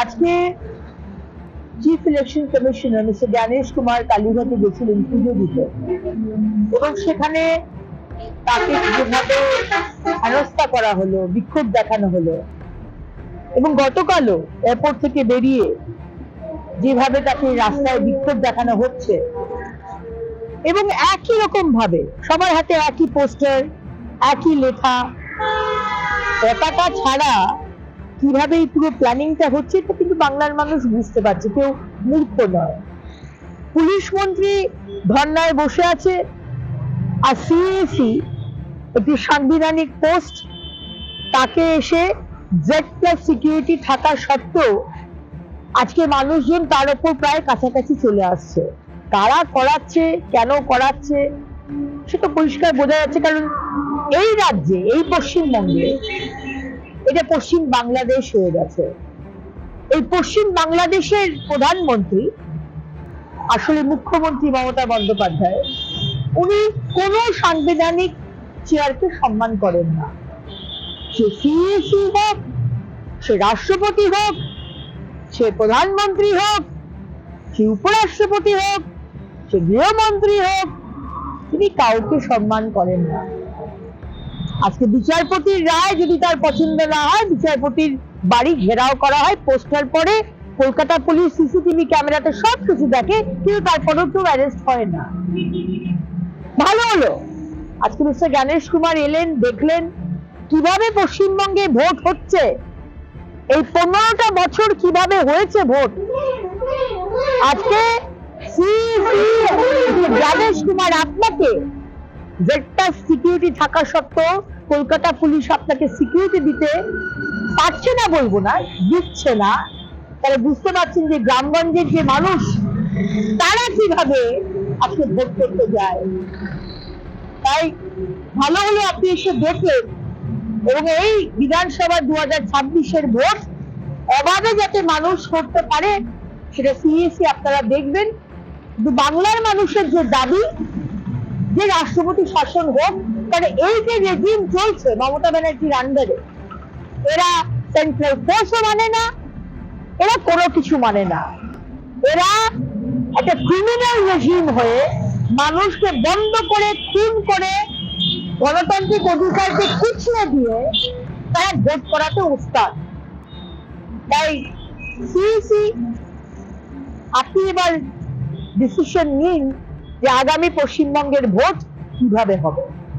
আজকে chief election commissioner mister Gyanesh Kumar কালীঘাটে গেছিলেন পুজো দিতে এবং সেখানে তাকে যেভাবে হেনস্থা করা হলো, বিক্ষোভ দেখানো হলো এবং গতকালও এয়ারপোর্ট থেকে বেরিয়ে যেভাবে তাকে রাস্তায় বিক্ষোভ দেখানো হচ্ছে এবং একই রকম ভাবে সবার হাতে একই পোস্টার, একই লেখা, পতাকা ছাড়া কিভাবে এই পুরো প্ল্যানিংটা হচ্ছে এটা কিন্তু বাংলার মানুষ বুঝতে পারছে, কেউ মূর্খ নয়। পুলিশ মন্ত্রী ধর্নায় বসে আছে আর সিএসি একটি সাংবিধানিক পোস্ট, তাকে এসে Z+ সিকিউরিটি থাকা সত্ত্বেও আজকে মানুষজন তার উপর প্রায় কাছাকাছি চলে আসছে। কারা করাচ্ছে, কেন করাচ্ছে সেটা পরিষ্কার বোঝা যাচ্ছে, কারণ এই রাজ্যে, এই পশ্চিমবঙ্গে এটা পশ্চিম বাংলাদেশ হয়ে গেছে। এই পশ্চিম বাংলাদেশের প্রধানমন্ত্রী আসলে মুখ্যমন্ত্রী মমতা বন্দ্যোপাধ্যায়, উনি কোন সাংবিধানিক চেয়ারকে সম্মান করেন না। সে সিএসি হোক, সে রাষ্ট্রপতি হোক, সে প্রধানমন্ত্রী হোক, সে উপরাষ্ট্রপতি হোক, সে গৃহমন্ত্রী হোক, তিনি কাউকে সম্মান করেন না। আজকে বিচারপতির রায় যদি তার পছন্দ না হয়, বিচারপতির বাড়ি ঘেরাও করা হয়, পোস্টার পড়ে, কলকাতা পুলিশ সিসিটিভি ক্যামেরাতে সবকিছু দেখে, কিন্তু তারপরেও কেউ অ্যারেস্ট হয় না। ভালো হলো আজকে মিস্টার জ্ঞানেশ কুমার এলেন, দেখলেন কিভাবে পশ্চিমবঙ্গে ভোট হচ্ছে, এই 15টা বছর কিভাবে হয়েছে ভোট। আজকে জ্ঞানেশ কুমার আপনাকে Z+ সিকিউরিটি থাকা সত্ত্বেও কলকাতা পুলিশ আপনাকে সিকিউরিটি দিতে পারছে না, বলবো না, দিচ্ছে না, তাহলে বুঝতে পারছেন যে গ্রামগঞ্জের যে মানুষ তারা কিভাবে আজকে ভোট করতে যায়। তাই ভালো হলো আপনি এসে দেখলেন এবং এই বিধানসভা 2026-এর ভোট অবাধে যাতে মানুষ করতে পারে সেটা সিএসি আপনারা দেখবেন। কিন্তু বাংলার মানুষের যে দাবি যে রাষ্ট্রপতি শাসন হোক, কারণ এই যে রেজিম চলছে মমতা ব্যানার্জির আন্ডারে, এরা সেন্ট্রাল ফোর্সও মানে না, এরা কোনো কিছু মানে না, এরা একটা ক্রিমিনাল রেজিম হয়ে মানুষকে বন্ধ করে, খুন করে, গণতান্ত্রিক অধিকারকে কুচলে দিয়ে তারা ভোট করাতে উস্তাদ। তাই সিইসি আপনি এবার ডিসিশন নিন যে আগামী পশ্চিমবঙ্গের ভোট কিভাবে হবে।